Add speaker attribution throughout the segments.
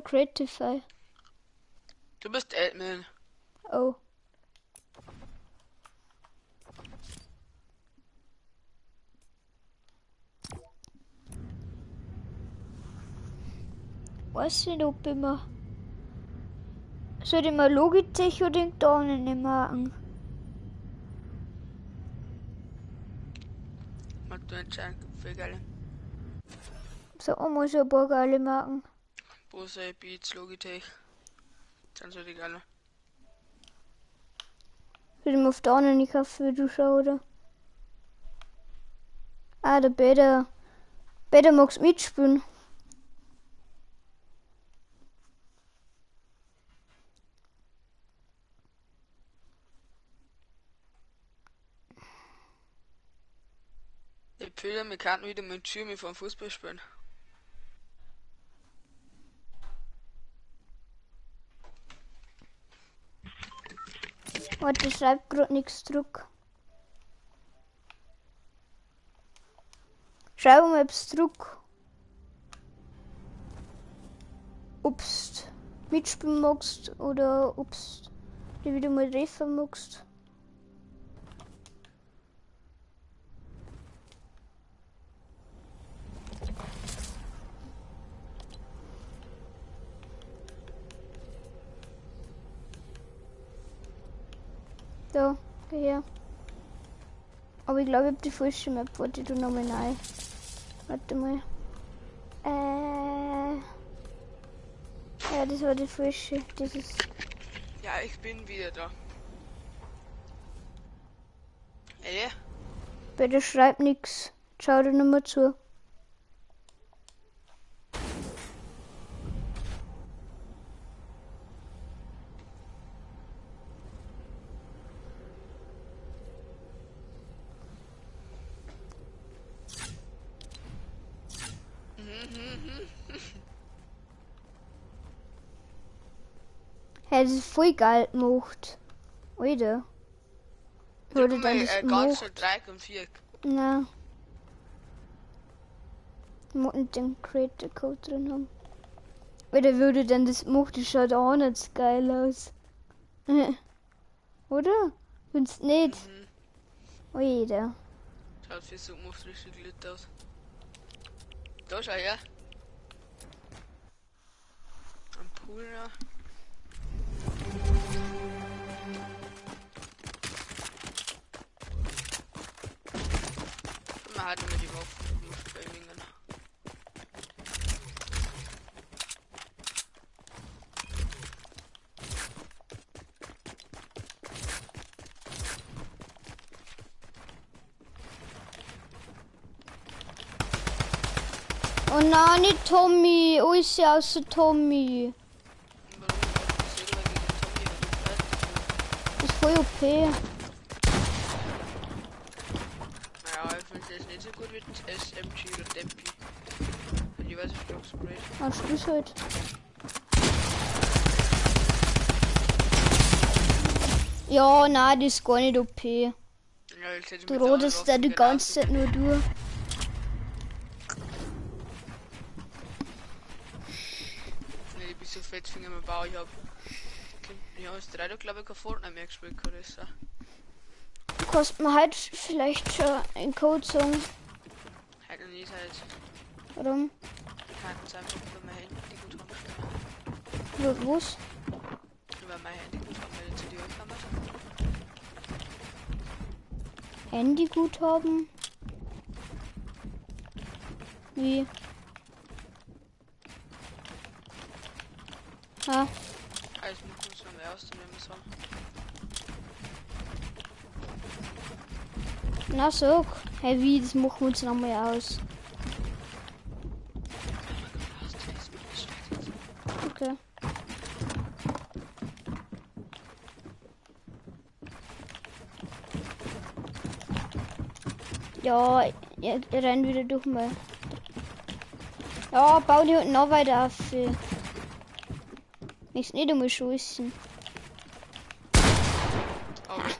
Speaker 1: Creatify.
Speaker 2: Du bist Admin.
Speaker 1: Oh. Weiß nicht, ob ich mir... Soll ich mal Logitech oder den Dornen nicht machen?
Speaker 2: Was du entscheiden für geile.
Speaker 1: So, muss ich ein paar geile machen.
Speaker 2: Bose, Beats, Logitech. Sind so die geile.
Speaker 1: Soll ich mir auf Dornen nicht kaufen, wie du schau, oder? Ah, der Peter. Peter magst mitspielen.
Speaker 2: Ich fühle mich kann wieder mit Schirmi vom Fußball spielen.
Speaker 1: Warte, ich schreib grad nichts zurück. Schreib mal etwas zurück. Obst mitspielen magst oder obst die wieder mal treffen magst. Da, geh her. Aber ich glaube, ich habe die falsche Map. Warte, du nochmal rein. Warte mal. Ja, das war die falsche. Dieses.
Speaker 2: Ja, ich bin wieder da. Ey,
Speaker 1: Bitte schreib nix. Schau dir nochmal zu. Hey, das ist voll geil gemacht. Alter. Wurde dann das
Speaker 2: ganz
Speaker 1: gemacht?
Speaker 2: Dreieck und Viereck.
Speaker 1: Na. Muss nicht den Creator Code drin haben. Oder würde denn das gemacht? Das schaut auch nicht so geil aus. Oder? Findest nicht? Alter.
Speaker 2: Schaut für so macht richtig lit aus. Da schau her. Am Pool noch. Man hat immer die Waffen, die muss bei Wingen.
Speaker 1: Oh nein, nicht Tommy. Alles außer Tommy. Das ist voll OP.
Speaker 2: Naja, ich finde das nicht so gut wie SMG oder Tempi. Ich weiß nicht, ob es great.
Speaker 1: Ach, Schluss halt. Ja, nein, das ist gar nicht OP.
Speaker 2: Ja, ich hätte
Speaker 1: Du
Speaker 2: mit
Speaker 1: rodest da
Speaker 2: anderen
Speaker 1: die
Speaker 2: Waffen
Speaker 1: ganze Zeit
Speaker 2: genauso
Speaker 1: nur durch.
Speaker 2: Nee, ich bin so Fettfinger im Bau. Ich habe das 3 glaube ich kein Fortnite mehr gespielt, Carissa.
Speaker 1: Du kannst mir halt vielleicht schon einen Code sagen.
Speaker 2: Halt noch nicht halt.
Speaker 1: Warum?
Speaker 2: Ich kann es einfach über mein Handy gut haben.
Speaker 1: Was?
Speaker 2: Über mein Handy gut haben, weil ich zu dir gekommen.
Speaker 1: Handyguthaben? Wie? Ah,
Speaker 2: Also, ich muss noch mehr auszunehmen, so.
Speaker 1: na so. Hey, wie? Das machen wir uns nochmal aus. Okay. Ja, ihr rennt wieder durch mal. Ja, bau die unten noch weiter auf. Nichts nicht einmal schießen.
Speaker 2: Okay.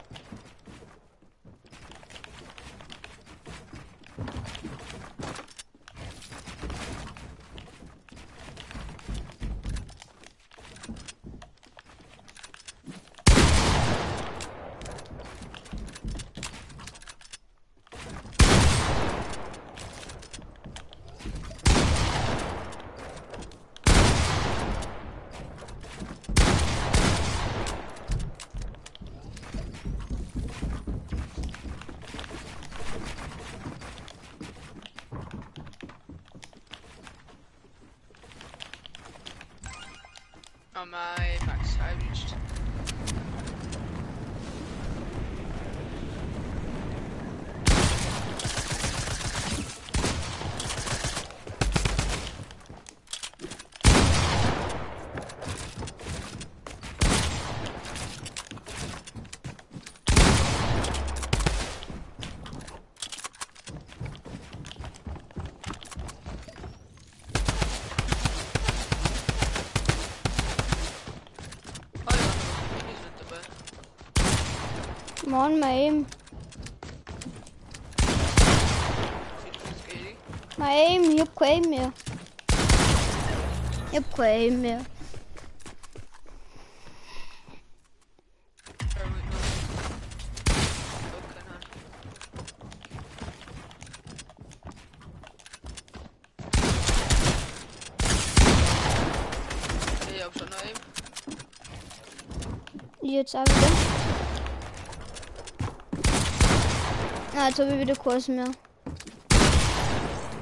Speaker 2: my Max high reached.
Speaker 1: Mann, mal eben. Mal eben, ich hab kein Aim mehr. Ich hab kein Aim mehr.
Speaker 2: Ich hab schon noch Aim.
Speaker 1: Jetzt auch wieder. Ah, jetzt habe ich wieder Kurs mehr.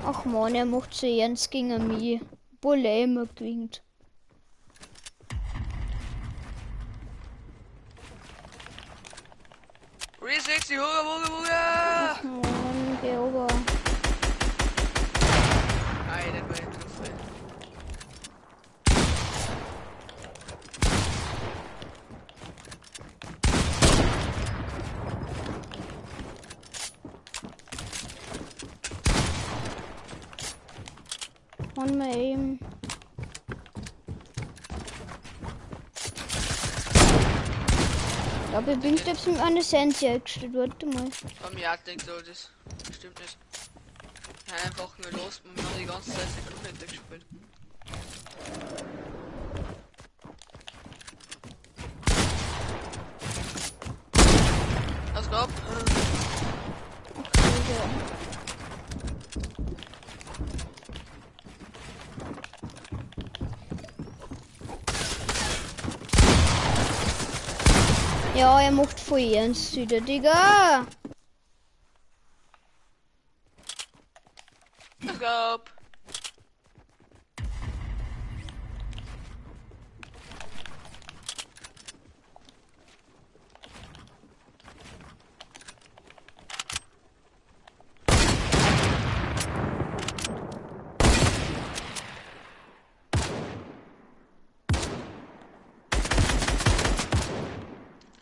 Speaker 1: Ach man, er macht so ernst gegen mich. Obwohl er immer gewinnt.
Speaker 2: Re60, Hunger!
Speaker 1: Ach man, geh over.
Speaker 2: Nein, den war ich drauf.
Speaker 1: Mann, mal eben. Ich glaube, ich bin jetzt mit einer Sense gestellt. Warte mal.
Speaker 2: Bei mir hat denkt so, das stimmt nicht. Ja, einfach nur los und wir haben die ganze Zeit Sekunden hinter gespielt. Was gab?
Speaker 1: Ja, er macht voll ernst wieder, Digga.
Speaker 2: Was gab?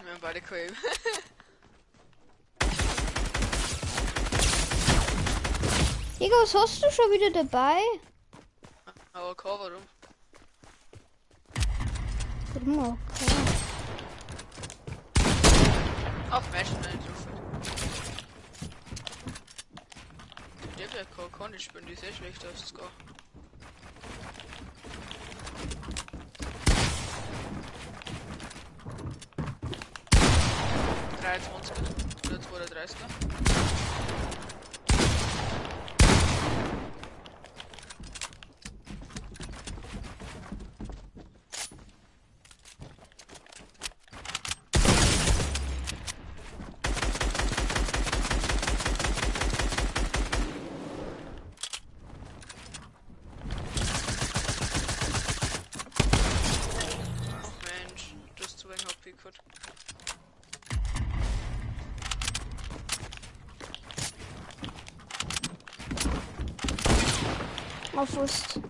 Speaker 2: Wir haben beide Quave.
Speaker 1: Digga, was hast du schon wieder dabei?
Speaker 2: Aber warum?
Speaker 1: Guck mal, okay.
Speaker 2: Auf Menschen, nein, so viel. Ja, der kann nicht spielen, die ist sehr schlecht aus Score. Oder 32. Ach Mensch, das zu wenig HP gehabt.
Speaker 1: Auf Wurst.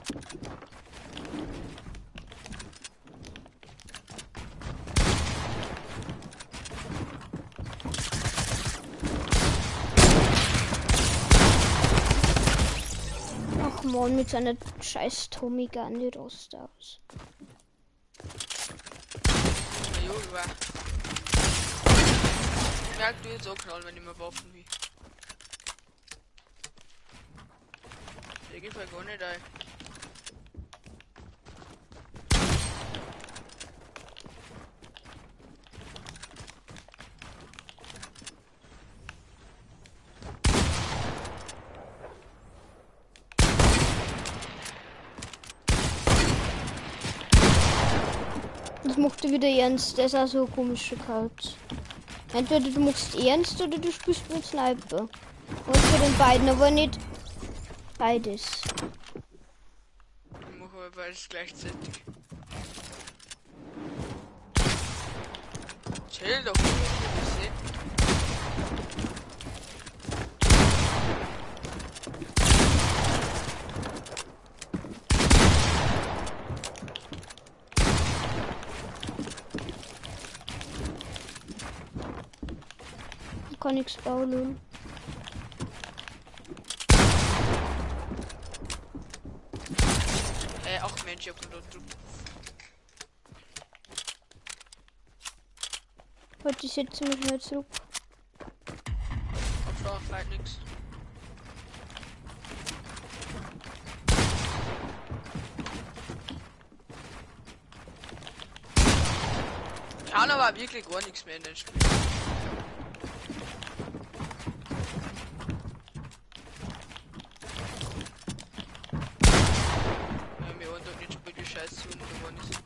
Speaker 1: Ach man, mit seiner scheiß Tommy Gun die Rost aus.
Speaker 2: Na jo, war. Merkt du jetzt auch knallen, wenn ich mir Waffen wie. Der geht halt gar nicht ein.
Speaker 1: Das macht er wieder ernst, der ist auch so eine komische Karte. Entweder du machst ernst oder du spielst mit Sniper. Und für den beiden, aber nicht beides.
Speaker 2: Ich mache aber beides gleichzeitig. Chill doch, ich seh.
Speaker 1: Ich kann nichts bauen.
Speaker 2: Ach Mensch, ich hab nur Druck.
Speaker 1: Warte, ich setze mich schnell zurück.
Speaker 2: Auf vielleicht nix. Kann aber wirklich gar nichts mehr in den Spiel. Mir und nicht spielt die Scheiße zu geworden ist.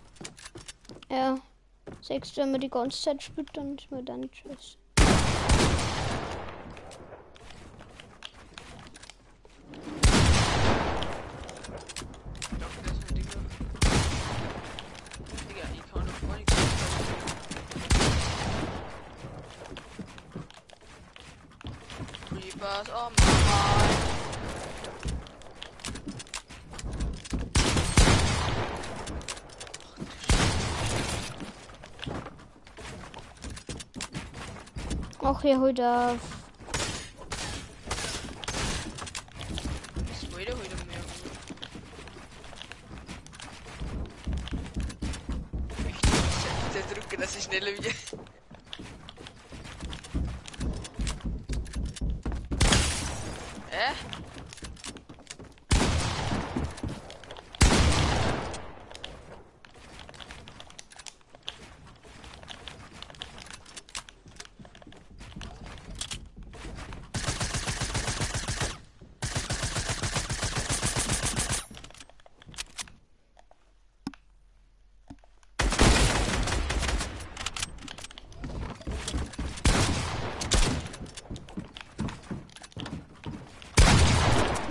Speaker 1: Ja. Sagst du, wenn man die ganze Zeit spielt, dann ist mir dann nicht scheiße.
Speaker 2: Danke, das ist ein Digga. Digga, ich kann doch gar nichts. Creepers, oh Mann.
Speaker 1: Ach, hier heute auf.
Speaker 2: Das wollte heute mehr. Wichtig ist ja nicht der Druck, dass ich schneller wieder.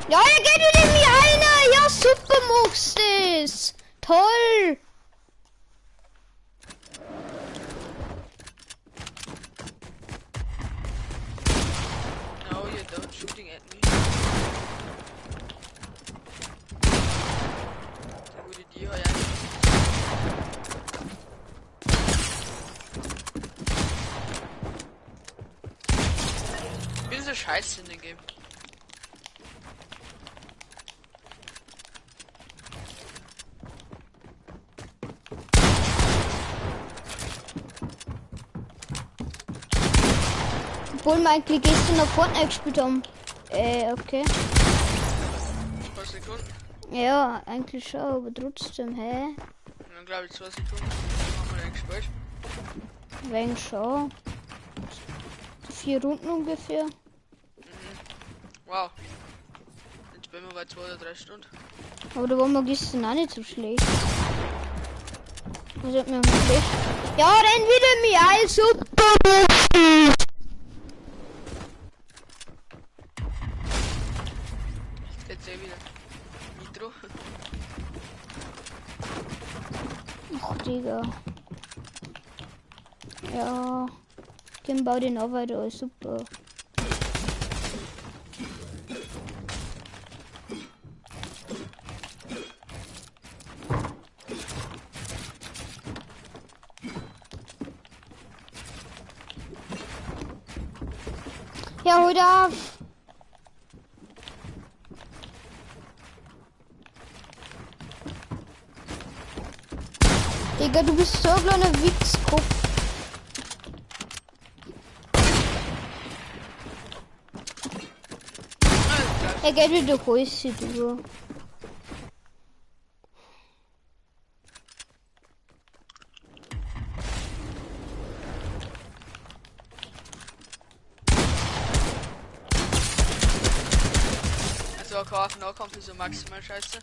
Speaker 1: Ja, ihr geht wieder in mir einer! Ja, super machst es! Toll!
Speaker 2: No, you don't shooting at me. Der gute Dio, ja. Ich bin so scheiße in dem Game.
Speaker 1: Obwohl wir eigentlich gestern noch Fortnite gespielt haben. Okay.
Speaker 2: Ein paar Sekunden.
Speaker 1: Ja, eigentlich schon, aber trotzdem, hä?
Speaker 2: Und dann glaube ich 2 Sekunden. Haben wir den gespielt.
Speaker 1: Wegen schon. 4 Runden ungefähr.
Speaker 2: Wow. Jetzt bin wir bei 2 oder 3 Stunden.
Speaker 1: Aber da waren wir gestern auch nicht so schlecht. Was hat mir schlecht? Ja, renn wieder mir ein, super!
Speaker 2: Jetzt eh wieder. Nitro.
Speaker 1: Ach, Digga. Ja. Den bau den auch weiter, super. Ja, hol auf! Digga, du bist so ein kleiner Wichskopf. Er geht wieder durch Häuschen, du.
Speaker 2: Also kaufen Nahkampf ist so maximal scheiße.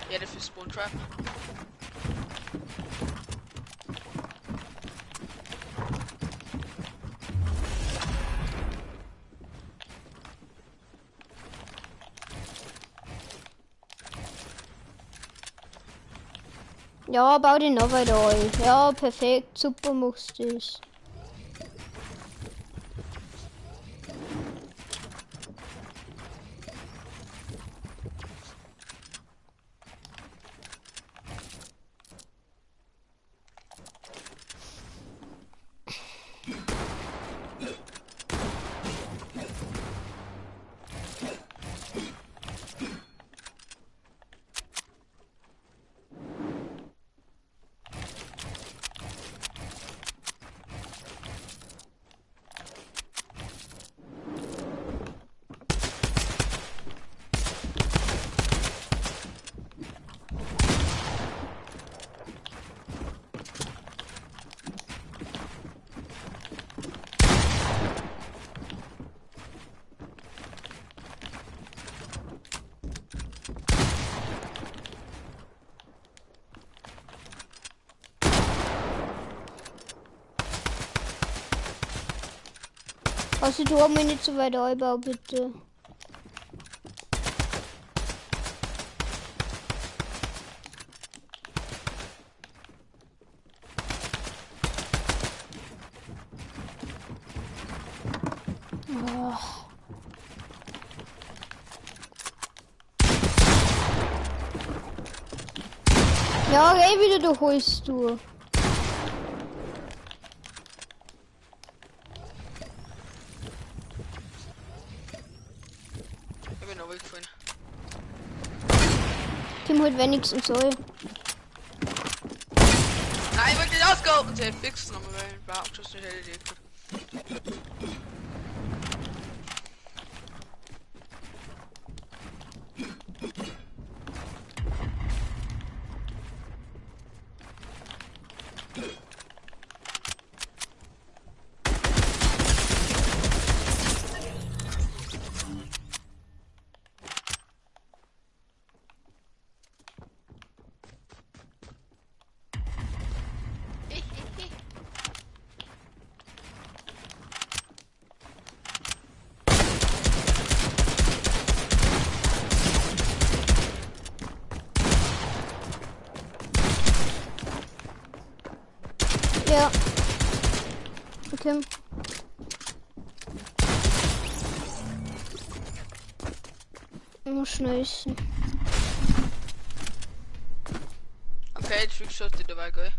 Speaker 2: Ja, dafür Spawn Trap.
Speaker 1: Ja, bau den noch weiter ein. Ja, perfekt. Super machst du es. Also du hast mich nicht so weit einbauen, bitte. Oh. Ja, geh wieder, du holst du.
Speaker 2: Ich bin noch weggefallen.
Speaker 1: Kim halt wenigstens so.
Speaker 2: Nein, ich wollte nicht ausgehalten. Sie hat fix nochmal, weil ich war Abschuss nicht hätte die.
Speaker 1: Ja. Okay. Nur schnellsten.
Speaker 2: Okay, die Trickshots dabei, gell?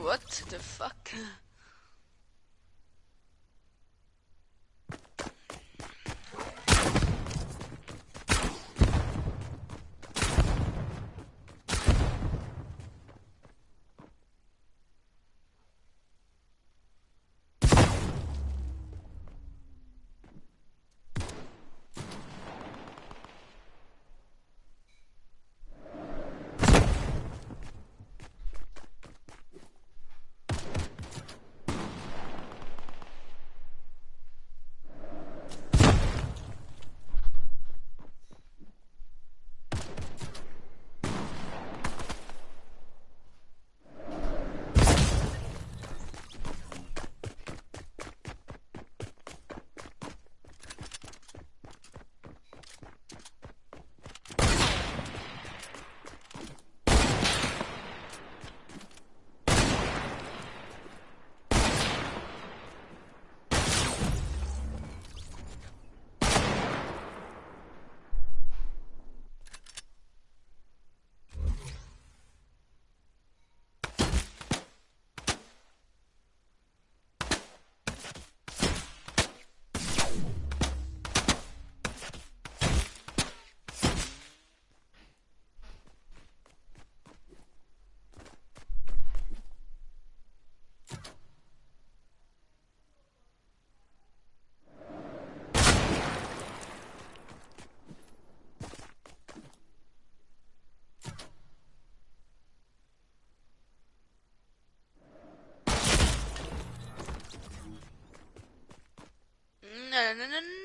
Speaker 2: What the fuck?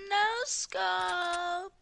Speaker 2: No scope.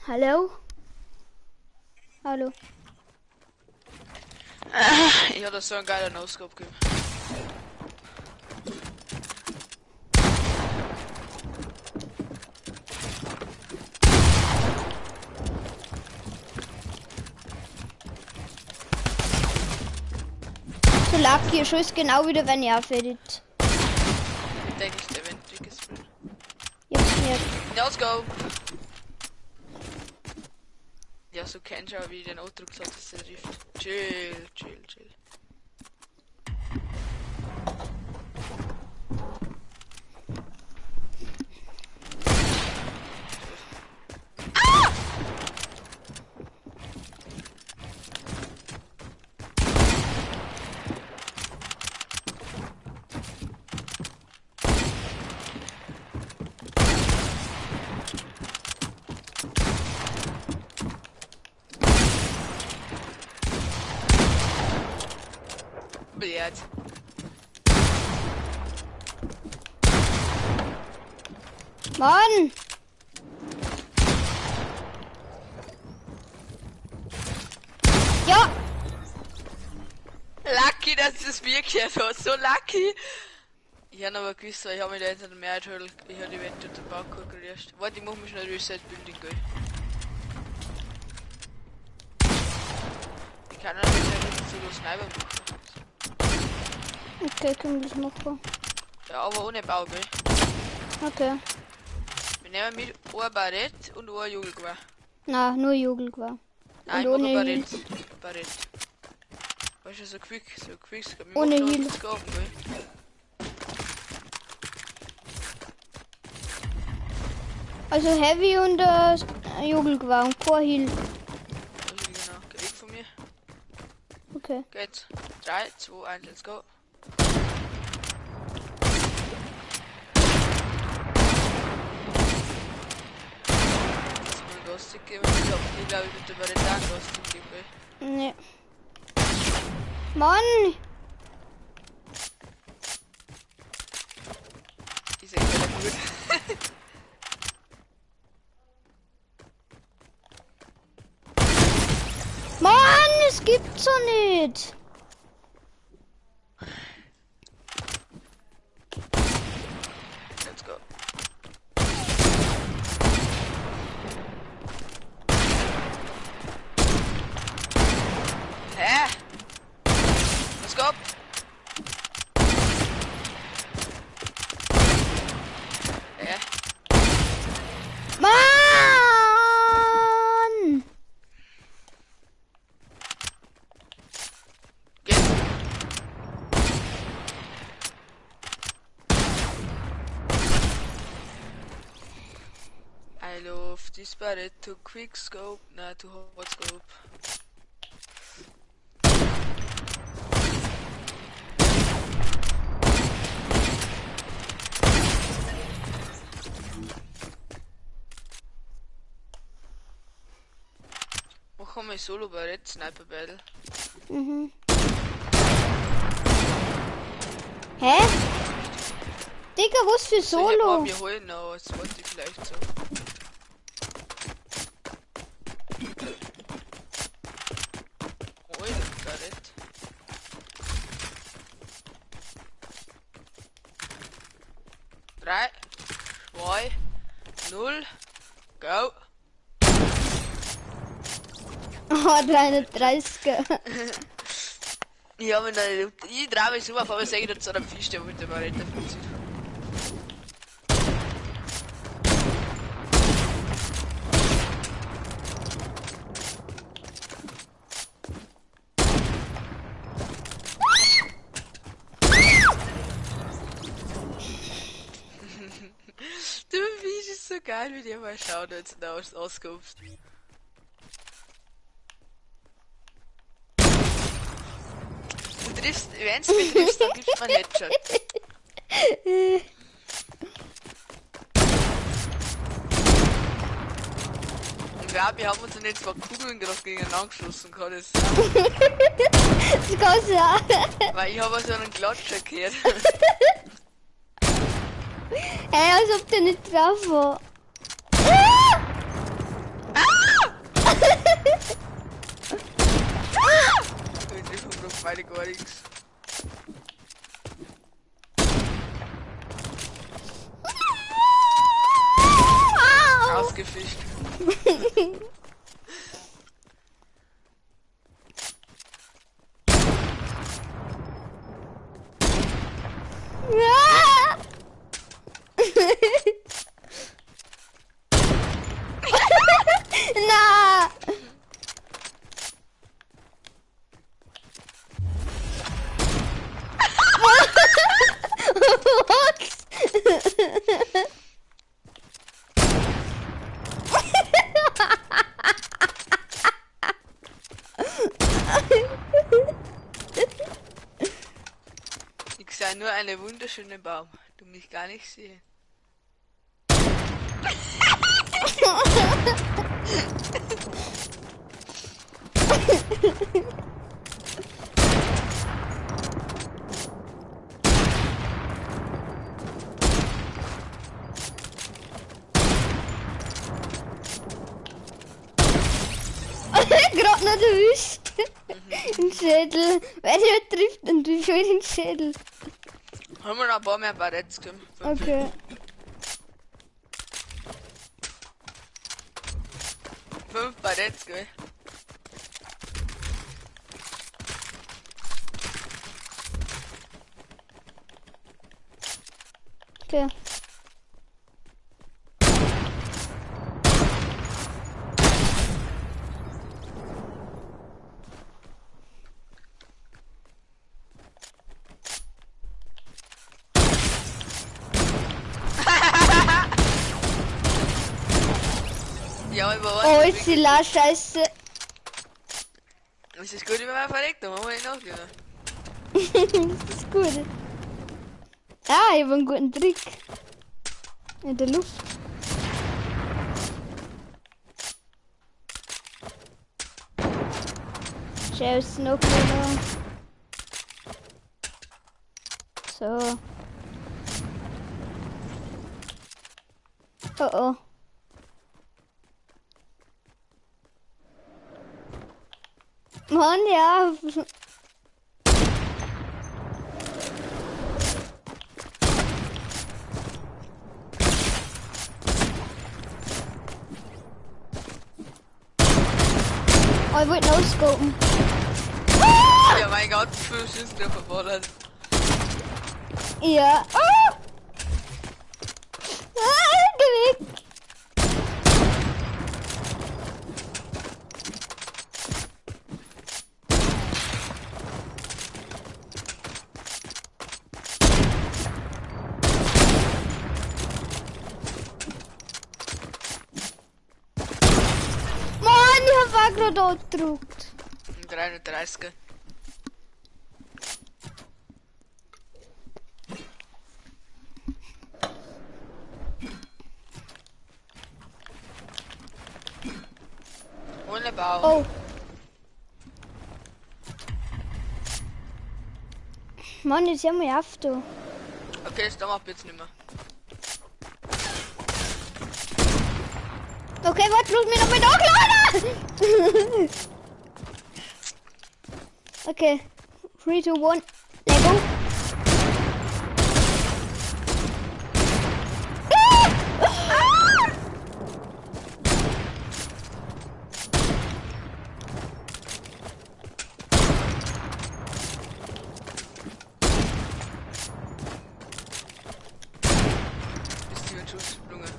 Speaker 1: Hallo? Hallo?
Speaker 2: Ich hatte so einen geilen No-Scope gegeben.
Speaker 1: So Lucky Schuss genau wieder, wenn ihr aufhört.
Speaker 2: Denke ich, der Wind dickes Bild.
Speaker 1: Jetzt nicht.
Speaker 2: No-Scope! Ja, so kennst du auch, wie ich den Ausdruck hat, dass er trifft. Chill, chill, chill. Блять.
Speaker 1: Mann! Ja!
Speaker 2: Lucky, dass das mir gehört hat. So lucky! Ich hab aber gewusst, ich habe mich da jetzt an der Mehrheit hören. Ich habe die Wette den Baukur gelöscht. Warte, ich muss mich schnell Reset Building gehen. Ich kann natürlich nicht so los Sniper machen.
Speaker 1: Okay, können wir das machen.
Speaker 2: Ja, aber ohne Bau, gell?
Speaker 1: Okay.
Speaker 2: nehme mit ein Barett und ein Jugendgewehr.
Speaker 1: Na, nur Jugendgewehr.
Speaker 2: Nein,
Speaker 1: Und
Speaker 2: ohne
Speaker 1: ohne
Speaker 2: Barett. Barett. Weißt du, so quick. Wir
Speaker 1: Ohne
Speaker 2: machen
Speaker 1: Heal.
Speaker 2: uns Gaben, gell?
Speaker 1: Also Heavy und Jugendgewehr und kein Heal.
Speaker 2: Also genau, geh weg von mir.
Speaker 1: Okay.
Speaker 2: Geht's. 3, 2, 1, let's go. Jetzt mal Ghosting geben. Ich glaube, ich würde Barett auch Ghosting geben, gell?
Speaker 1: Nee. Mann!
Speaker 2: Ist echt wieder gut.
Speaker 1: Mann, es gibt's doch nicht!
Speaker 2: Let's go. Hä? Let's go. Hä?
Speaker 1: Mann!
Speaker 2: Geht's? I love this Barret to quick scope, not to hot scope. Machen wir Solo Barret Sniper Battle.
Speaker 1: Mhm. Hä? Digga, was für Solo?
Speaker 2: Wir holen noch das zweite vielleicht so. Holen Barret. Drei, 2, 0, go!
Speaker 1: Oh, deine 30er.
Speaker 2: Ja, wenn ich traue mich so auf, aber sage ich dazu einem Fisch, der mit dem Barret funktioniert. Du Fisch ist so geil, wie dir mal schauen, jetzt da auskommst. Du triffst, wenn du mich triffst, dann gibst du mir einen Headshot. Ich glaube, wir haben uns dann jetzt zwei Kugeln gerade gegeneinander geschossen, kann das sein?
Speaker 1: Das kann's ja.
Speaker 2: Weil ich habe so einen Klatscher gehört.
Speaker 1: Hey, als ob der nicht drauf war.
Speaker 2: Ich treffe vom Block beide gar nichts. Ausgefischt.
Speaker 1: Na!
Speaker 2: Ich sehe nur einen wunderschönen Baum. Du mich gar nicht sehen.
Speaker 1: Gerade noch erwischt. Den Schädel. Wenn er trifft, dann trifft er den Schädel.
Speaker 2: Haben wir noch ein paar mehr Barretts gegeben?
Speaker 1: Okay.
Speaker 2: 5 Barretts, gell?
Speaker 1: Okay.
Speaker 2: Ja, über
Speaker 1: Oh, ist die La Scheiße.
Speaker 2: Es ist gut, wenn man verreckt, dann machen wir nicht nachgehen.
Speaker 1: Das ist gut. Ah, ich habe einen guten Trick. In der Luft. Schau, ist noch keiner. So. Oh oh. Mann, ja. Oh, ich wollte no-scopen.
Speaker 2: Ja, mein Gott, 5 Schüsse nur verballert.
Speaker 1: Ja. Ah! Ah, geh weg. Mann, ich hab Agro dort gedrückt.
Speaker 2: 33. Ohne Bau.
Speaker 1: Oh. Mann, jetzt haben wir auf da.
Speaker 2: Okay, das dauert jetzt nicht mehr.
Speaker 1: Okay, warte, bloß mir noch mit nachladen! Okay. 3, 2, 1. Lego.
Speaker 2: Ist die Schuss, Lunge.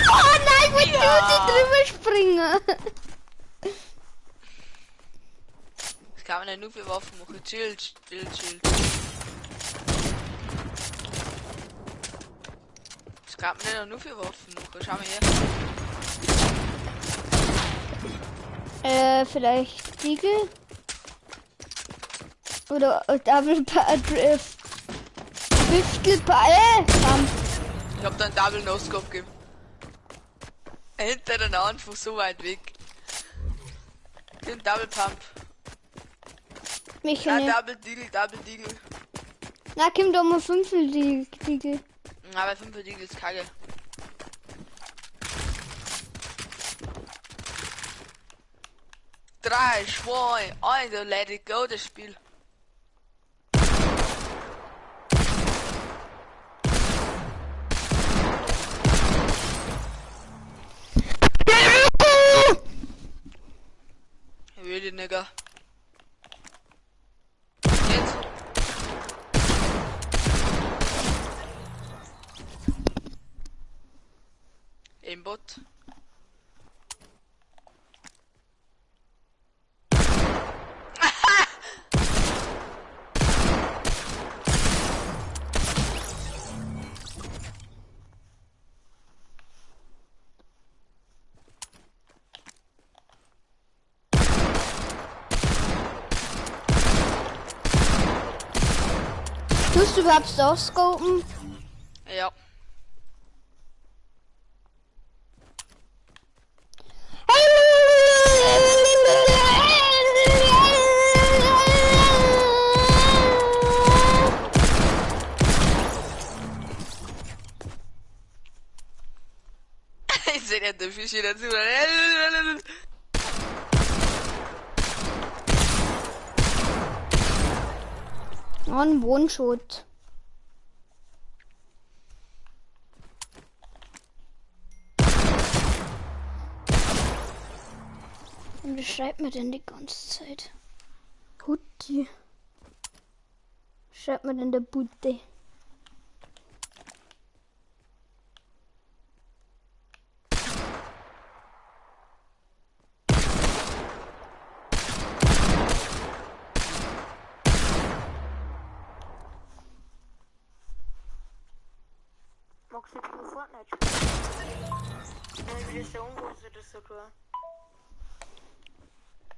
Speaker 1: Oh nein, ich wollte
Speaker 2: Ja.
Speaker 1: drüber springen.
Speaker 2: Das kann man ja nur für Waffen machen. Schild. Das kann man ja nur für Waffen machen. Schau mal her.
Speaker 1: Vielleicht Diegel? Oder Double Fünftel Kampf.
Speaker 2: Ich hab dann Double No-Scope gegeben. Hintereinander einfach so weit weg. Den Double Pump.
Speaker 1: Mich
Speaker 2: Ja,
Speaker 1: nicht.
Speaker 2: Double Deagle.
Speaker 1: Na, komm doch mal Fünftel Diegel.
Speaker 2: Aber 5 Deagle ist kacke. Drei, 2, 1, let it go, das Spiel. Really, Nigga. Jetzt. Aimbot.
Speaker 1: Tust du überhaupt Soft-Scopen?
Speaker 2: Ja. Ich sehe nicht, der Fisch hier dazu.
Speaker 1: Oh, ein One-Shot. Und was schreibt mir denn die ganze Zeit? Putti. Schreibt mir denn der Putti?
Speaker 3: magst du jetzt nur Fortnite spielen? Wie das sagen, wo sie das so tun.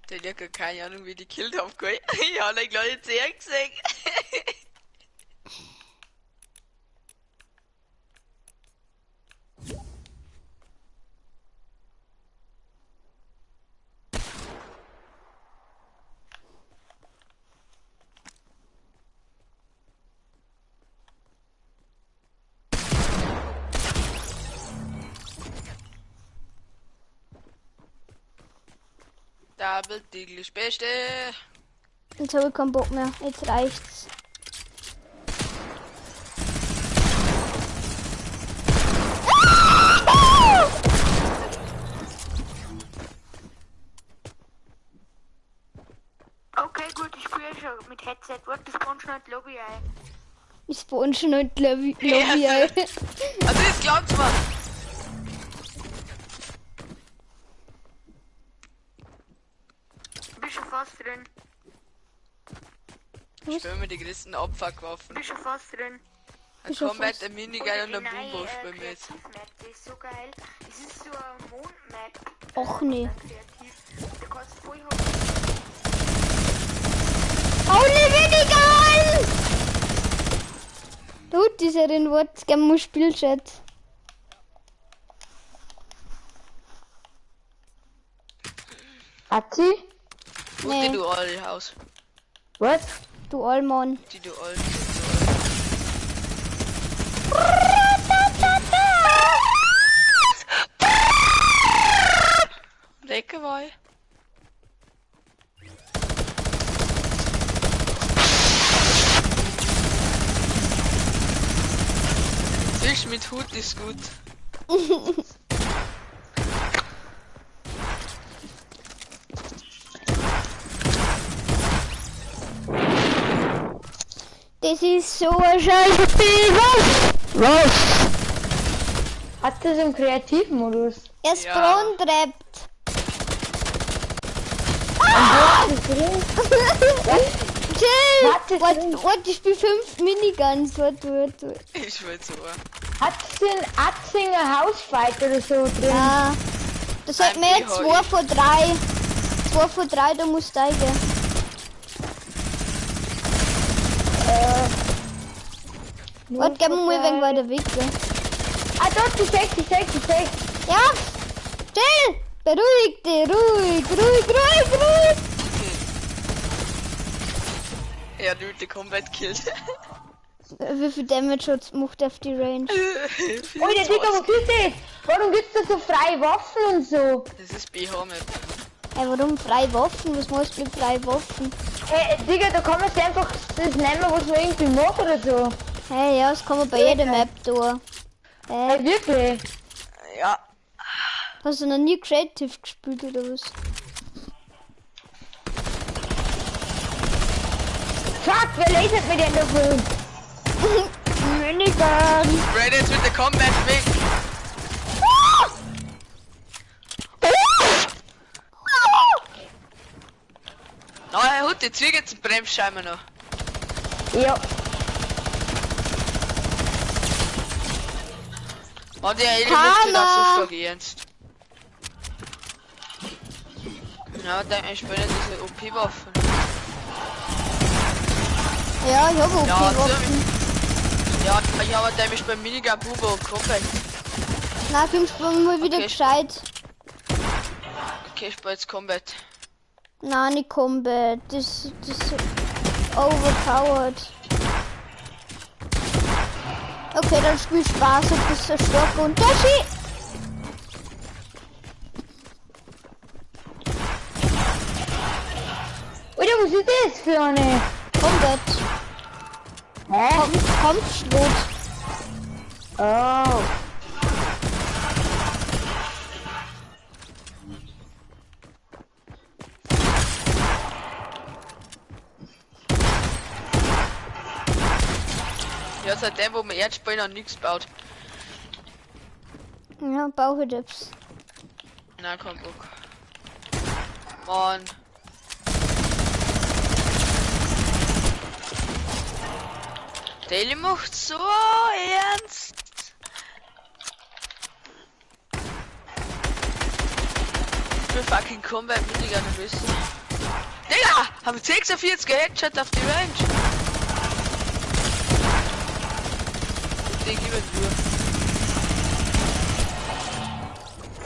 Speaker 2: Der hat ja keine Ahnung, wie die killt haben können. Ich habe ihn gleich jetzt eher gesehen. Double English Beste.
Speaker 1: Jetzt habe ich keinen Bock mehr. Jetzt reicht's.
Speaker 3: Okay, gut, ich spiele schon mit Headset. Warte, das kommt schon in die Lobby ein.
Speaker 1: Ich spawn schon in die Lobby.
Speaker 2: Ja,
Speaker 1: ein.
Speaker 2: Also das glaubt's mal.
Speaker 3: Ich bin schon fast drin.
Speaker 2: Ich will mir die größten Opfer kaufen.
Speaker 3: Ich bin schon fast drin.
Speaker 2: Ein
Speaker 1: schon
Speaker 2: Combat,
Speaker 1: fast.
Speaker 2: ein Minigun und ein Bumbo spielen wir jetzt.
Speaker 3: Kreativmap, das ist so geil. Es ist so ein Mondmap.
Speaker 1: Och nee.
Speaker 3: Kreativ. Du kannst voll
Speaker 1: Ohne Minigun! Du, dieser in Wort, gerne muss Spielchat.
Speaker 4: Hat sie?
Speaker 2: Wo
Speaker 1: Nee.
Speaker 2: die duale Haus?
Speaker 4: Was?
Speaker 1: Du Allmann.
Speaker 2: Die duale. Lecker war. Fisch mit Hut ist gut.
Speaker 1: Das ist so ein scheiß Spiel. Was?
Speaker 4: Hat sie so einen Kreativmodus?
Speaker 1: Er ist
Speaker 2: Ja.
Speaker 1: brauntrappt.
Speaker 4: Was ist drin?
Speaker 1: Chill!
Speaker 4: Warte,
Speaker 1: Warte, ich spiel 5 Miniguns. Warte.
Speaker 2: Ich will so.
Speaker 4: Hat sie einen Atzinger Hausfight oder so drin?
Speaker 1: Ja. Das hat
Speaker 2: Ein
Speaker 1: mir jetzt
Speaker 2: BHI.
Speaker 1: 2 von 3. 2 von 3, da muss steigen. Warte, gib mir mal ein wenig weiter weg. Ja.
Speaker 4: Ah, dort, die 6.
Speaker 1: Ja! Chill! Beruhig dich! Ruhig!
Speaker 2: Er hat die Combat killt.
Speaker 1: Wie viel Damage macht auf die Range?
Speaker 4: Oh, der Digga, was ist das? Warum gibt's da so freie Waffen und so?
Speaker 2: Das ist BH-Map.
Speaker 1: Ey, warum freie Waffen? Was machst du mit freien Waffen?
Speaker 4: Hey, Digga, da kann man sich einfach das nehmen, was man irgendwie macht oder so.
Speaker 1: Hey, ja, das kann man bei jeder Map tun.
Speaker 4: Hey, wirklich?
Speaker 2: Ja.
Speaker 1: Hast du noch nie Creative gespielt oder was?
Speaker 4: Fuck, wer lasert mir denn da vorhin?
Speaker 1: Minigun!
Speaker 2: Ready jetzt mit der Combat weg. Na, er hat die Züge zum Bremsscheiben noch.
Speaker 4: Ja.
Speaker 2: Und der Alien macht wieder so stark ernst. Ja, ich spiele diese OP-Waffen.
Speaker 1: Ja, ich hab auch
Speaker 2: Ja,
Speaker 1: okay Waffen.
Speaker 2: Ja, ich habe nämlich beim Minigun Bubo und Combat.
Speaker 1: Na, komm, spielen wir mal wieder
Speaker 2: Okay.
Speaker 1: gescheit.
Speaker 2: Okay, ich spiele jetzt Combat.
Speaker 1: Nein, nicht Combat. Das ist overpowered. Okay, dann spiel Spaß und bist der starke Unterschied.
Speaker 4: Oder was ist das für eine?
Speaker 1: Combat.
Speaker 4: Hä?
Speaker 1: Kampfschrot.
Speaker 4: Oh.
Speaker 2: Ja, seitdem, wo man Erdspieler noch nichts baut.
Speaker 1: Ja, Bauchedips.
Speaker 2: Na, kein Bock. Mann. Daily macht so ernst. für fucking Combat will ich gar nicht wissen. Digga! Haben 46 Headshot auf die Range. Den gib ich nur.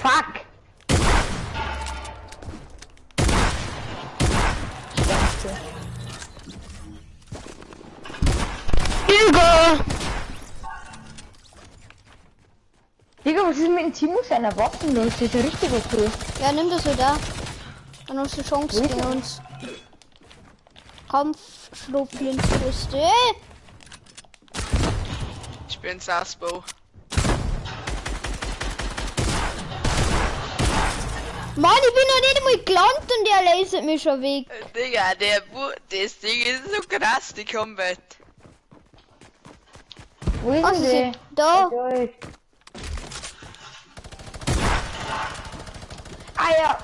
Speaker 4: Fuck!
Speaker 1: Hugo!
Speaker 4: Digga, was ist mit dem Timo seiner Waffen los? Das ist ja richtig okay.
Speaker 1: Ja, nimm das wieder. Dann hast du Chance gegen uns. Kampfschlupflinzrüste.
Speaker 2: Ich bin Sasbo.
Speaker 1: Mann, ich bin noch nicht einmal gelandet und der lasert mich schon weg.
Speaker 2: Digga, das Ding ist so krass, die Combat.
Speaker 4: Wo ist
Speaker 1: Also,
Speaker 4: denn
Speaker 1: da.
Speaker 4: der? Da ist. Ah ja.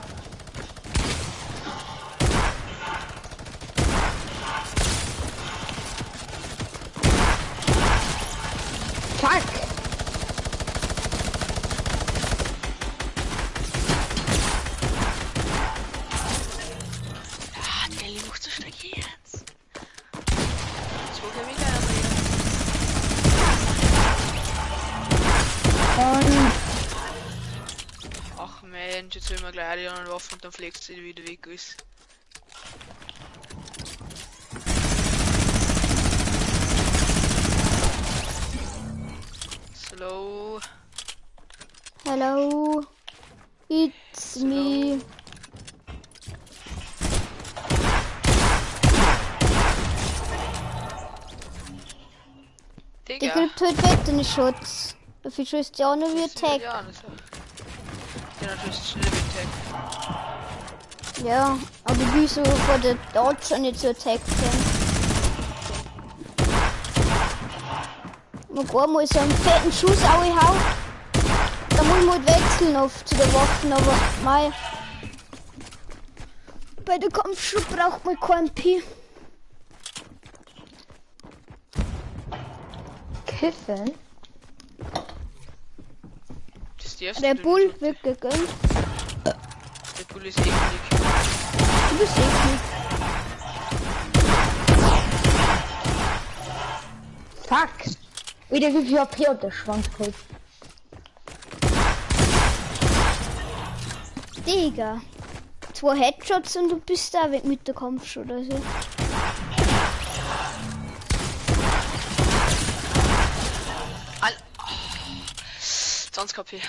Speaker 4: Fuck.
Speaker 2: Ah, der macht so stark jetzt. Jetzt wo kann ich gar nicht
Speaker 4: Und
Speaker 2: Ach Mensch, jetzt will wir gleich die anderen Waffen und dann fliegt sie wieder weg ist. Slow.
Speaker 1: Hello. It's me. Der
Speaker 2: Digga.
Speaker 1: kriegt heute Wetter einen Schutz. Dafür schießt ja auch noch wie ein Tag.
Speaker 2: Ja, das ja, natürlich schnell mit Tag.
Speaker 1: Ja, aber wieso vor der Dodge nicht so attacked sind? Man kann mal so einen fetten Schuss hauen. Da muss man halt wechseln auf zu den Waffen, aber mei. Bei der Kampfschuss braucht man kein P.
Speaker 4: Kiffen?
Speaker 2: Das darfst
Speaker 1: Der
Speaker 2: du
Speaker 1: Bull
Speaker 2: nicht.
Speaker 1: wird gegönnt.
Speaker 2: Der Bull ist eklig.
Speaker 1: Du bist eklig.
Speaker 4: Fuck. Wieder wie viel AP und der Schwanz kommt.
Speaker 1: Digga. 2 Headshots und du bist da weg mit der Kampfschuss oder so.
Speaker 2: Al oh. 20 KP.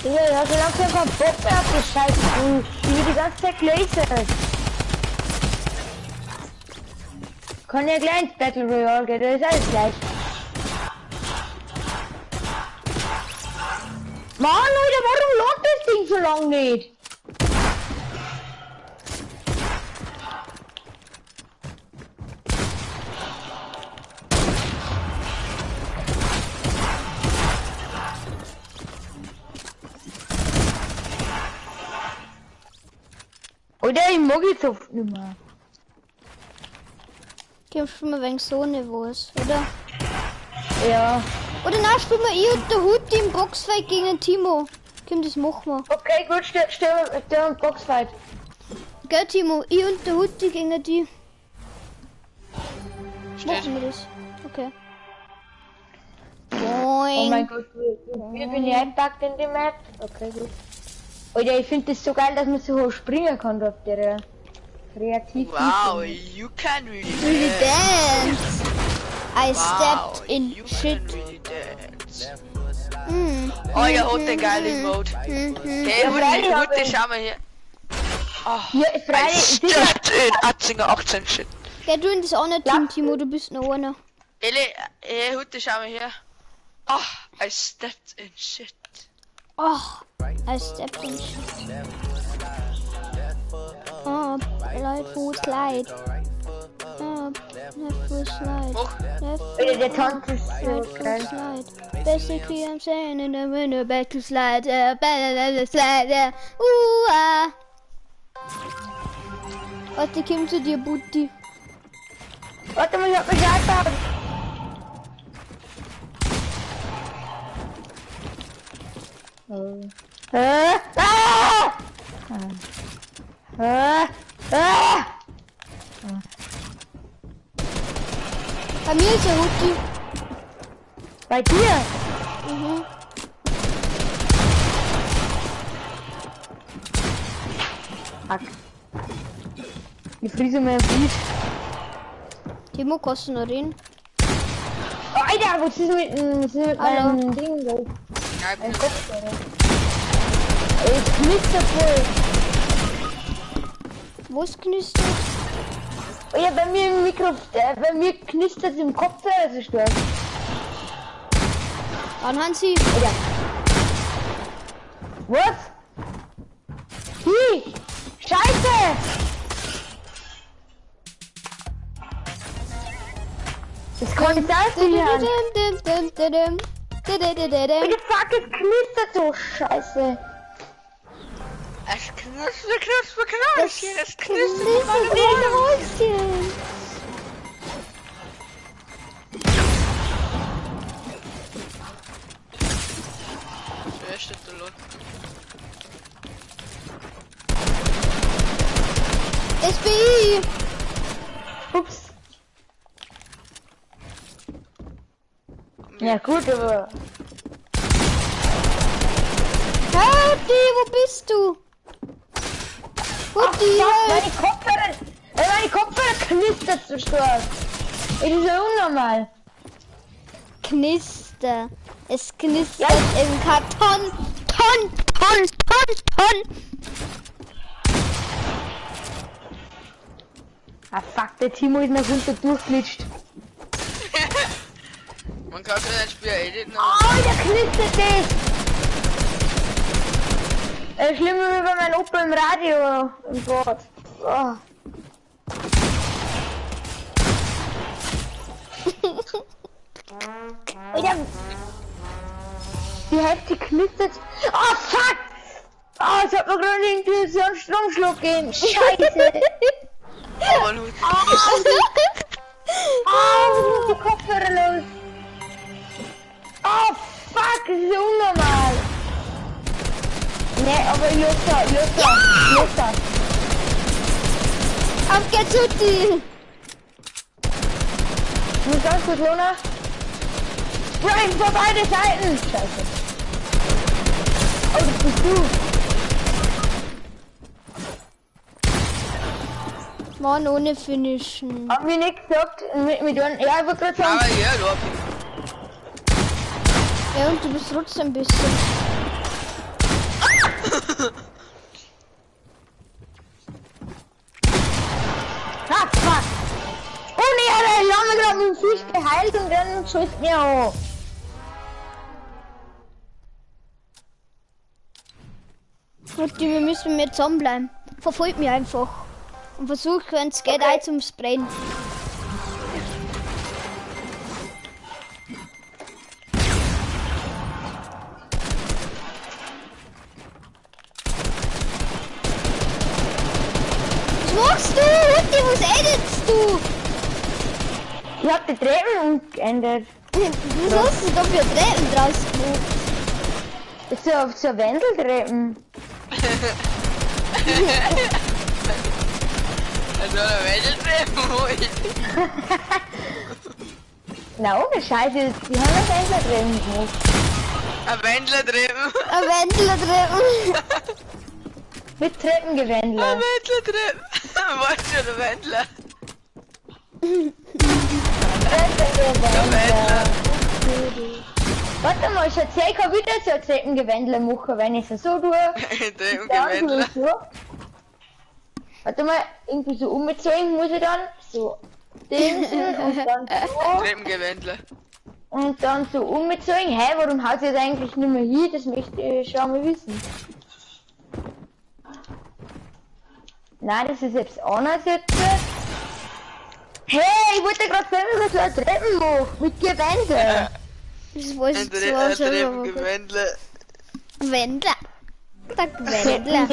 Speaker 4: Digga, ich hab so langsam keinen Bock mehr auf die Scheiße. Die wird die ganze Zeit lasert. Kann ja gleich ins Battle Royale gehen, da ist alles gleich. Mann, Leute, warum lohnt das Ding so lang nicht? Oder ich mag jetzt oft nicht mehr.
Speaker 1: Okay, spielen wir wegen so Niveaus, oder?
Speaker 4: Ja.
Speaker 1: Oder nein, spielen wir ich und der Hut im Boxfight gegen den Timo. Komm, das machen wir.
Speaker 4: Okay, gut, stell Boxfight.
Speaker 1: Gell, Timo? Ich und der Hut gegen die.
Speaker 2: Steht.
Speaker 1: Machen wir das. Okay.
Speaker 4: Oh
Speaker 1: Boing.
Speaker 4: mein Gott, wie bin ich eingepackt in die Map? Okay, gut. Alter, ich finde das so geil, dass man so hoch springen kann auf der kreativ.
Speaker 2: Wow, you can really
Speaker 1: Really
Speaker 2: dance.
Speaker 1: dance. I
Speaker 2: Wow,
Speaker 1: stepped in
Speaker 2: you
Speaker 1: shit.
Speaker 2: can really dance.
Speaker 1: Mm.
Speaker 2: Oh, ihr hat den geilen Mode. Hey,
Speaker 4: freilich, aber-
Speaker 2: Hutte, schau mal hier. Oh,
Speaker 4: Ja,
Speaker 2: I
Speaker 4: freilich, sicher.
Speaker 2: stepped in Atzinger 18 shit.
Speaker 1: Ja, du in das andere Team, Timo, du bist noch einer.
Speaker 2: Hey, Hutte, schau mal hier. Oh, I stepped in shit.
Speaker 1: Oh, I stepped in shit. Up, right foot slide. Up, left foot slide.
Speaker 2: Hoch.
Speaker 1: Left
Speaker 4: Alter, der Tanz ist so
Speaker 1: right foot
Speaker 4: geil.
Speaker 1: slide. Basically, I'm saying in the window, back to slide, back to slide, ah. Warte, komm zu dir, Butti.
Speaker 4: Warte mal, ich hab mich eingebaut.
Speaker 1: Bei mir ist er Hutti.
Speaker 4: Bei dir?
Speaker 1: Mhm.
Speaker 4: Fuck. Die Friese mir fließt.
Speaker 1: Timo, kannst du noch reden?
Speaker 4: Oh, Alter, was ist mit
Speaker 1: Hallo.
Speaker 4: meinem Ding so?
Speaker 2: Ja, ich bin
Speaker 4: Mein Kopfhörer. Ey, ich knister voll.
Speaker 1: Wo ist knistert?
Speaker 4: Oh ja, bei mir im bei mir knistert es im Kopfhörer so stark.
Speaker 1: Wann Hansi?
Speaker 4: Alter. Was? Hi! Scheiße! Das kann nicht sein, Jan. Bitte fuck, es knistert so. Scheiße.
Speaker 2: Es knusper, es knistert
Speaker 1: wie ein Häuschen.
Speaker 2: Wer steht da los?
Speaker 1: SBI!
Speaker 4: Ups. Ja gut, aber...
Speaker 1: Hutti, wo bist du? Hutti,
Speaker 4: Meine Kopfhörer knistert so stark. Das ist ja unnormal.
Speaker 1: Knister. Es knistert
Speaker 4: Ja.
Speaker 1: im Karton. Ton.
Speaker 4: Ah fuck, der Timo ist noch runter durchglitscht.
Speaker 2: Man kann ja ein Spiel editen.
Speaker 4: Oh, der knistert das! Schlimmer wie bei meinem Opa im Radio im Bad. Oh. Alter. Wie heftig knistert. Oh fuck! Oh, es hat mir gerade irgendwie so einen Stromschluck gegeben. Scheiße!
Speaker 2: Aber nur
Speaker 4: Oh, was ist die Kopfhörer los? Oh fuck, das ist unnormal. Nee, aber Jutta.
Speaker 1: Auf geht's, Hutti.
Speaker 4: Ich muss ganz kurz, Lona. Spring vor beide Seiten. Scheiße. Oh, das bist du.
Speaker 1: Mann, ohne Finishen.
Speaker 4: Haben wir nicht gesagt, mit einem, ja, ich wollte gerade sagen.
Speaker 2: aber ja, du.
Speaker 1: Ja, und du bist trotzdem ein bisschen.
Speaker 4: Ah, fuck. Oh nee, Alter, ich habe mir gerade mit dem Fuß geheilt und dann schießt mir an.
Speaker 1: Hutti, wir müssen mehr zusammenbleiben. Verfolgt mich einfach. Und versuch, wenn es geht, okay, zum Sprayen. Was machst du? Hutti, was editst du?
Speaker 4: Ich hab die Treppen umgeändert.
Speaker 1: Was hast du da für Treppen draus gemacht?
Speaker 4: Das ist ja so Wendeltreppen.
Speaker 2: Also eine Wendeltreppe.
Speaker 4: Na, ohne Scheiße, die haben das Wendeltreppen gemacht.
Speaker 2: Ein Wendlertreppen.
Speaker 1: Ein Wendeltreppen.
Speaker 4: Mit Treppengewändler.
Speaker 2: Ein Wendlertreppen. Was für ein Wendler?
Speaker 4: Treppengewändler. Warte mal, ich erzähl, ich kann wieder so ein Treppengewändler machen, wenn ich es so tue.
Speaker 2: Treppengewändler.
Speaker 4: So. Warte mal, irgendwie so umgezogen muss ich dann. So. Dingsen und dann so.
Speaker 2: Treppengewändler.
Speaker 4: Und dann so umgezogen. Hä, warum haut sie jetzt eigentlich nicht mehr hier? Das möchte ich schon mal wissen. Nein, das ist jetzt anders jetzt. Hey, ich wollte gerade sagen, dass du eine Treppen machst. Mit Gewändel.
Speaker 1: Das weiß ich
Speaker 2: Ein
Speaker 1: zwar schon, aber gut.
Speaker 2: Treppengewändler.
Speaker 1: Wendler. Der Wendler.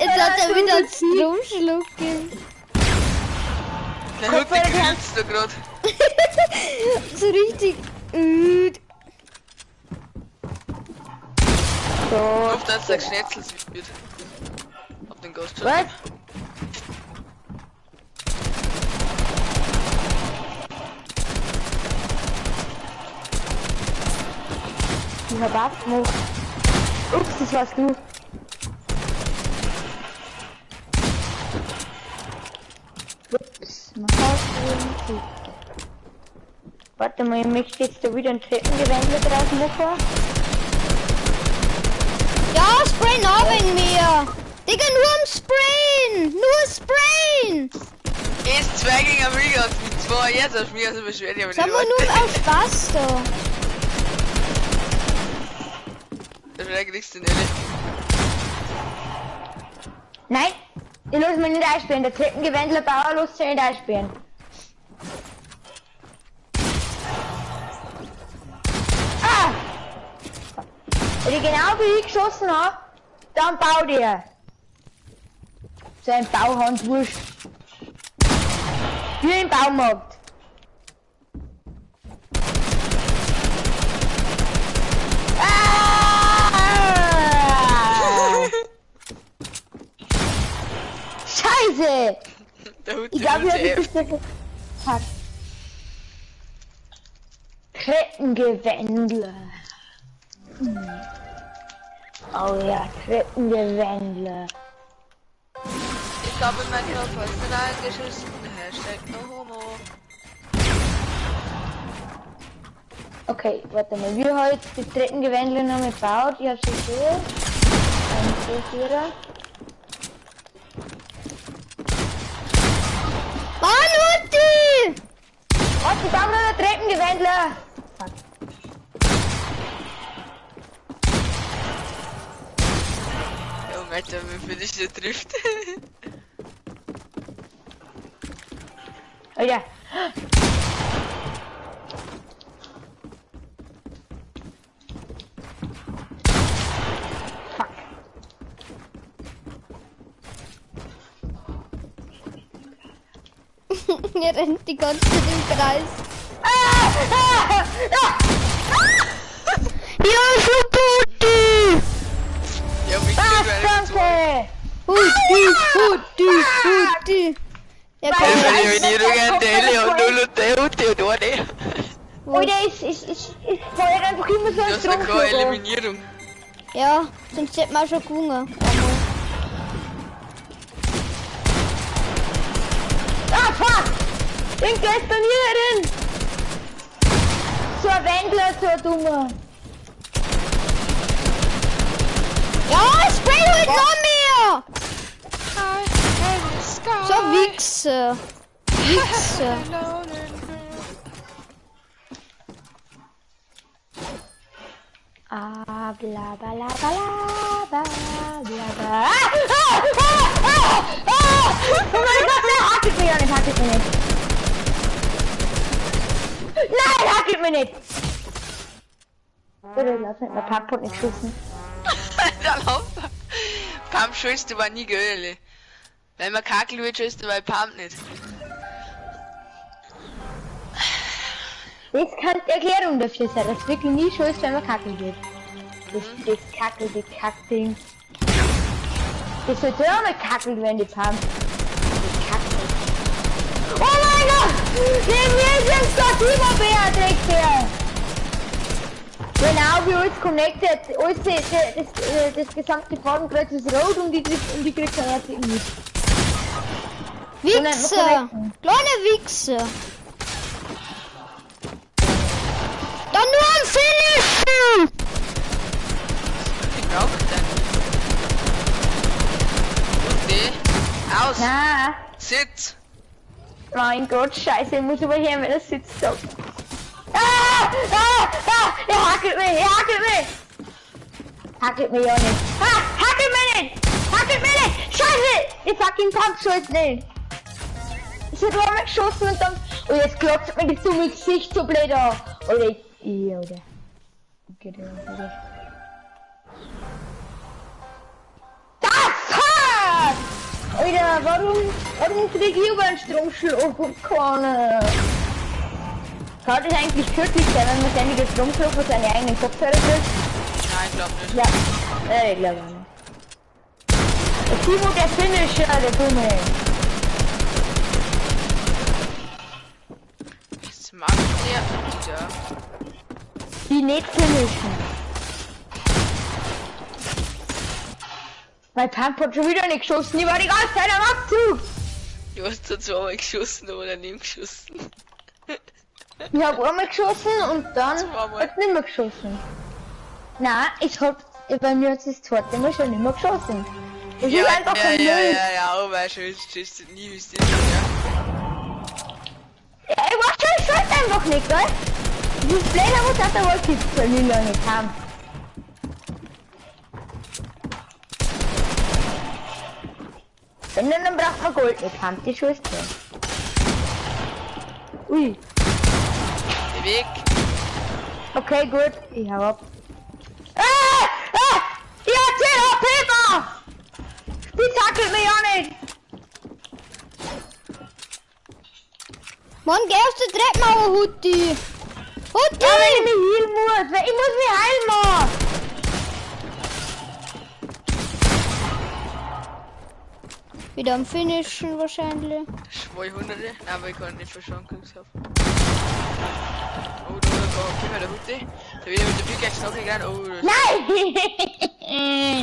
Speaker 1: Jetzt hat er wieder einen Stromschluck gegeben.
Speaker 2: Der Hund grüßt da grad.
Speaker 1: So richtig.
Speaker 4: So.
Speaker 2: Oft als der Schnetzels wird. Auf den Ghost Shot.
Speaker 4: Was? Ich hab abgemacht. Ups, das warst du. Ups, man hat irgendwie. Warte mal, ich möchte jetzt da wieder ein Treppengewändle draus machen.
Speaker 1: Ja, sprayen auch wegen mir. Digga, nur am Sprayen. Nur sprayen.
Speaker 2: Ist 2 gegen Amiga und mit 2 jetzt auf mir, also beschwert ich aber
Speaker 1: Sag mal nur auf Spaß da.
Speaker 2: Da schlägt nichts in Elle.
Speaker 4: Nein, ich lass mich nicht einspielen. Der Treppengewändler Bauer lässt sich nicht einspielen. Ah! Wenn ich genau wie ich geschossen habe, dann bau dir. So ein Bauhandwurst. Wie im Baumarkt. Ah! Scheiße!
Speaker 2: Der Hut
Speaker 4: Ich glaube, ich habe das Fuck. Treppengewändler. Oh ja, Treppengewändler.
Speaker 2: Ich habe mein Körper ist mit eingeschissen. Hashtag no homo.
Speaker 4: Okay, warte mal, wir haben jetzt die Treppengewändler noch gebaut. Ich habe sie gesehen. 1, 2, 4.
Speaker 1: Mann, Hutti!
Speaker 4: Was, ich baue noch einen Treppengewändler. Fuck.
Speaker 2: Junge, Alter, wie viel dich der trifft.
Speaker 4: Oh ja. Fuck.
Speaker 1: Ihr rennt die ganze Zeit im Kreis. Ja, super, Hutti!
Speaker 2: Ja, mich
Speaker 4: Was, danke!
Speaker 1: Hutti! Ja, komm,
Speaker 2: Eliminierung an Delle und 0 und der Hute und ohne.
Speaker 4: Oder ich feuere einfach immer so
Speaker 2: Das
Speaker 4: einen
Speaker 2: ist eine
Speaker 4: Stromschlag.
Speaker 2: Eliminierung.
Speaker 1: ja, sonst hätten wir auch schon gewonnen.
Speaker 4: Ah, fuck! Irgendwer ist bei mir drin! So ein Wendler, so ein Dummer.
Speaker 1: Ja, spray halt noch mehr! So Wichse. Wichse.
Speaker 4: Ah, bla bla bla bla bla bla bla. Oh mein Gott, der hackelt mich nicht, hackelt mich nicht. Nein, hackelt mich nicht. Bitte lass mich mal Pump nicht schießen.
Speaker 2: Da lauf. Pump schießt du aber nie Göhle. Wenn man kakel wird, schießt du bei Pump nicht.
Speaker 4: Das kann die Erklärung dafür sein, dass wirklich nie schießt, wenn man kacken wird. Das Kackel-Ding. Das sollte auch nicht kackelt, wenn die Pump. Oh mein Gott! Neben mir ist ein Timo-Bär, Dreckbär! Genau wie alles connected. Alles, das gesamte Fadenkreuz ist rot und die kriegt kein Herz nicht.
Speaker 1: Wichse. Kleine Wichse. Dann nur ein Finishen!
Speaker 2: Ich brauche dann. Okay. Aus.
Speaker 4: Na,
Speaker 2: Sitz.
Speaker 4: mein Gott, scheiße, ich muss aber hier, wenn das sitzt so. Er hackelt mich, Hackelt mich auch nicht. Hackelt mich nicht! Scheiße! Die fucking Pump schuld nicht! Ich hab einmal geschossen und dann... Und jetzt klopft mir das dumme Gesicht so blöd an. Oder ich... Ja, oder... Okay, oder... Das fuck! Alter, warum krieg ich über einen Stromschlag und keine? Kann das eigentlich tödlich sein, wenn man ständig Stromschlag für seine eigenen Kopfhörer kriegt?
Speaker 2: Nein, glaub nicht.
Speaker 4: Ja, ich glaube auch nicht. Der Timo, der Finisher, der Dumme.
Speaker 2: Was macht der wieder?
Speaker 4: Die nicht finishen. Mein Pump hat schon wieder nicht geschossen, ich war die ganze Zeit am Abzug.
Speaker 2: Du hast da zweimal geschossen oder nicht geschossen.
Speaker 4: Ich hab einmal geschossen und dann
Speaker 2: Zweimal.
Speaker 4: hat nicht mehr geschossen. Nein, bei mir hat das zweite Mal schon nicht mehr geschossen. Es ist einfach ein Müll.
Speaker 2: Ja, aber schon, tschüss, nie wisst ihr, ja.
Speaker 4: Ich weiß schon, ich schalte einfach nicht, gell? Das Blätter muss auf der Wallkiste lila nicht haben. Wenn dann braucht man Gold nicht haben, die Schuhe. Ui.
Speaker 2: Geh weg.
Speaker 4: Okay, gut, ich hau ab. Ich hab 10 HP mehr! Die tackelt mich auch nicht!
Speaker 1: Mann, geh aus der Treppenmauer, Hutti! Hutti!
Speaker 4: Ja, wenn ich mich healen muss, weil ich muss mich heilen machen!
Speaker 1: Wieder am Finishen wahrscheinlich.
Speaker 2: 200, aber ich kann nicht verschanken. Oh, da kommt der Hutte. Da wieder mit der Pickaxe noch gegangen. Oh, das
Speaker 4: Nein!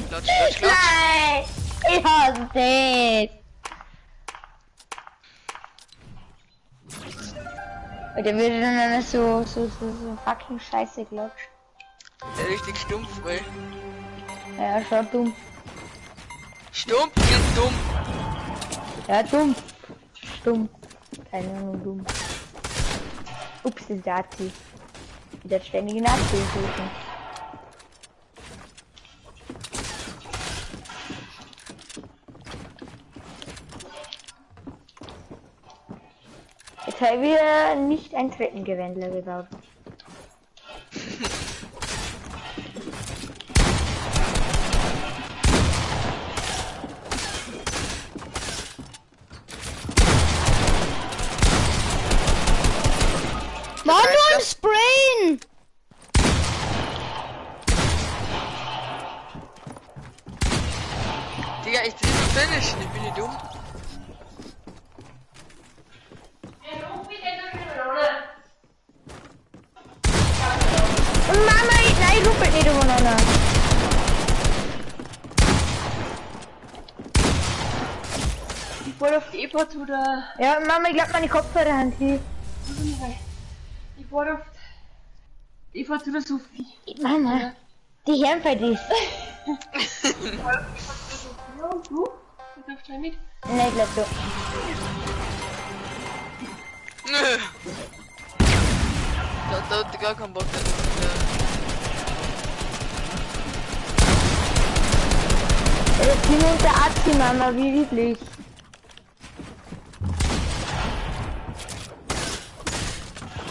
Speaker 2: Klatsch.
Speaker 4: Nein! Ich hasse das! Und der wird dann so fucking scheiße klatscht.
Speaker 2: Der ist richtig stumpf, ey.
Speaker 4: Ja, schon dumm.
Speaker 2: Stumpf und dumm.
Speaker 4: Ja, dumm. Stumm. Keine Ahnung, dumm. Ups, das ist Nazi. Wieder ständige Nazi suchen. Jetzt haben wir nicht ein Treppengewändler gebaut.
Speaker 1: Mann, nur am Sprayen!
Speaker 2: Digga, ich will so finishen, ich bin nicht dumm.
Speaker 4: Und Mama, nein, ruppelt nicht umeinander.
Speaker 3: Ich wollte auf die E-Pot oder.
Speaker 4: Ja, Mama, ich glaube, meine Kopfhörer haben die.
Speaker 3: Ich wollte auf die E-Pot oder Sophie.
Speaker 4: Mama, die hören bei dich.
Speaker 3: Ja, und du? Du darfst gleich mit.
Speaker 4: Nein, ich glaube du.
Speaker 2: Nö. Da hat die gar keinen Bock mehr.
Speaker 4: Der Timo und der Azi, Mama, wie lieblich.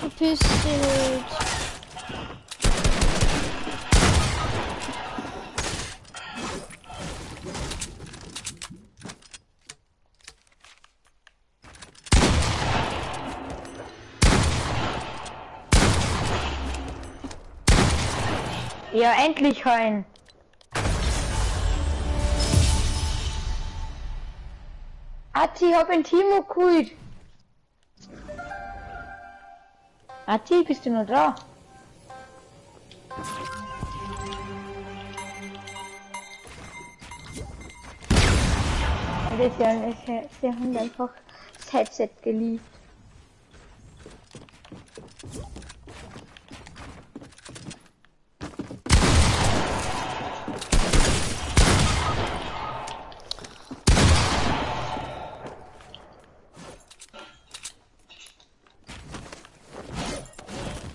Speaker 1: Verpiss dich.
Speaker 4: Ja, endlich heuen. Azi, hab ein Timo geholt. Azi, bist du noch da? Sie haben einfach das Headset geliebt.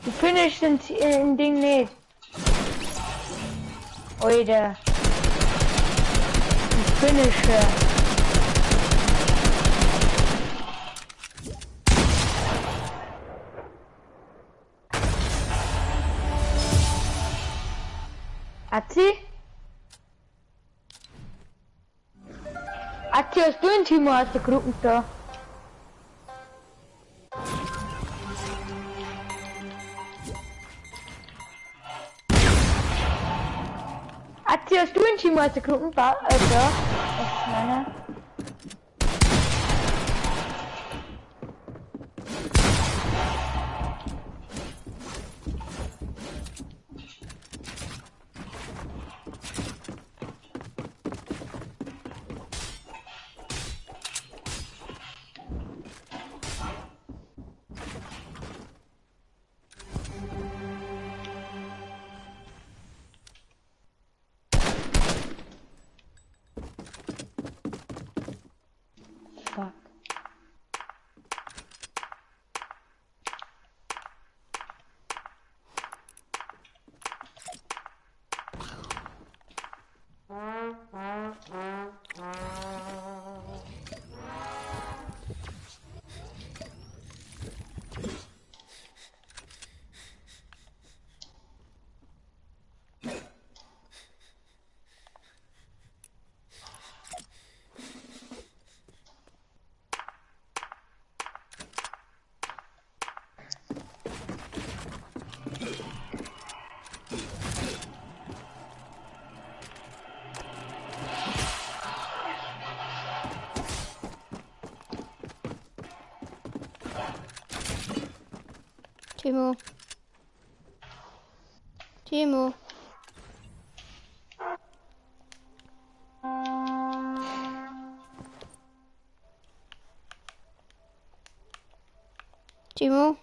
Speaker 4: Du findest ein Ding nicht. Alter. Du findest Azi? Erzählst du ein Team aus der Gruppe da? Erzählst du ein Team aus der Gruppe da? Das ist meine. Fuck.
Speaker 1: Timo. Timo. Timo.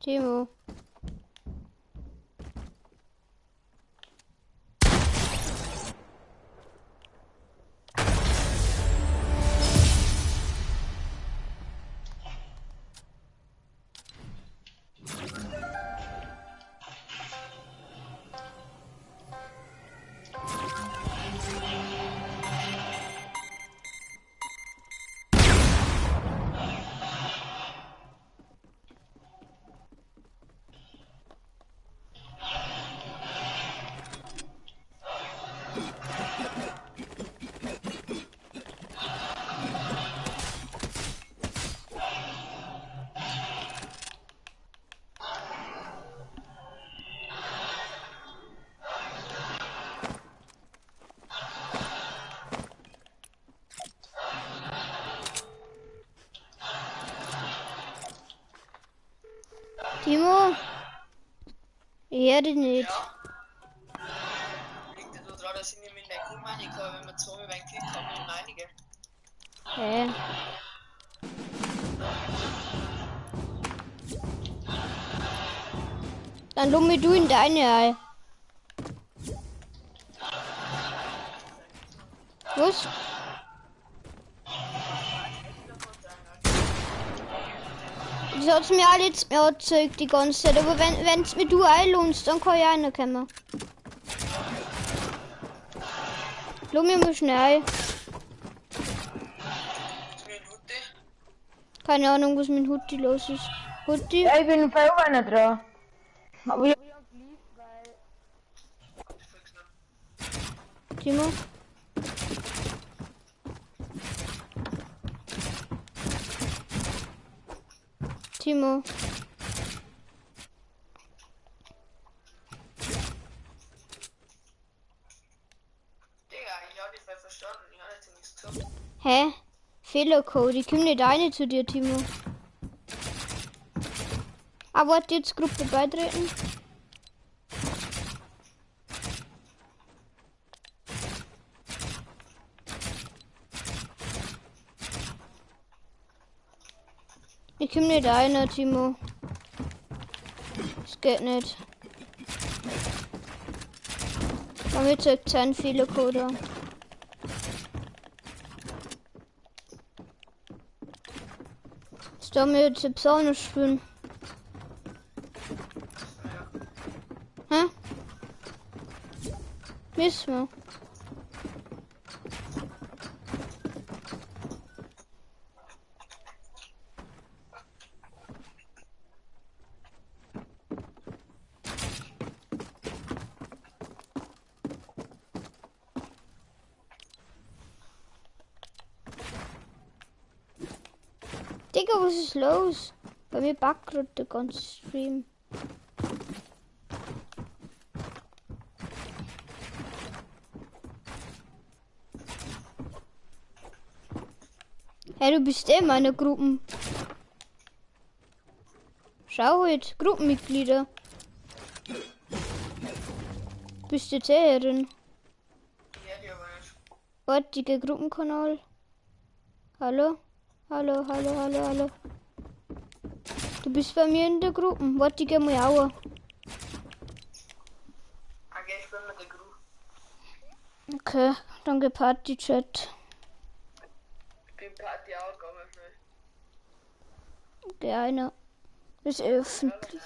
Speaker 1: Timo. Timo? Ich höre dich nicht.
Speaker 2: Liegt ja daran, dass ich nicht mit der Kuh meine kann, wenn man zweimal beim Klick kann, man einige.
Speaker 1: Hä? Dann lumme du in deine Ei. Was? Das hat's mir alle jetzt mehr erzeugt die ganze Zeit, aber wenn's mit du einlohnst, dann kann ich auch noch kommen. Lumme muss schnell. Keine Ahnung, was mit Hutti los ist. Hutti?
Speaker 4: Ja, ich bin voll einer dran. Aber ich
Speaker 1: Timo? Timo?
Speaker 2: Digga, ich hab dich voll verstanden, ich hab jetzt nichts gesagt.
Speaker 1: Hä? Fehlercode, ich komm nicht rein zu dir, Timo. Aber warte, jetzt Gruppe beitreten. Ich komm nicht rein, Timo. Das geht nicht. Damit zeigt sein Fehlercode. Jetzt haben wir jetzt die Psaune spielen. Hä? Wissen wir. Digga, was ist los? Bei mir backt gerade der ganze Stream. Hey, du bist in meiner Gruppen. Schau halt, Gruppenmitglieder. Bist du jetzt drin?
Speaker 2: Ja, die aber nicht.
Speaker 1: Ortiger Gruppenkanal. Hallo? Hallo, hallo, hallo, hallo. Du bist bei mir in der Gruppe. Warte, ich geh mal auch.
Speaker 2: Okay, ich bin mit der Gruppe.
Speaker 1: Okay, dann geh Party-Chat.
Speaker 2: Ich bin Party auch gegangen schnell.
Speaker 1: Geh einer. Ist öffentlich.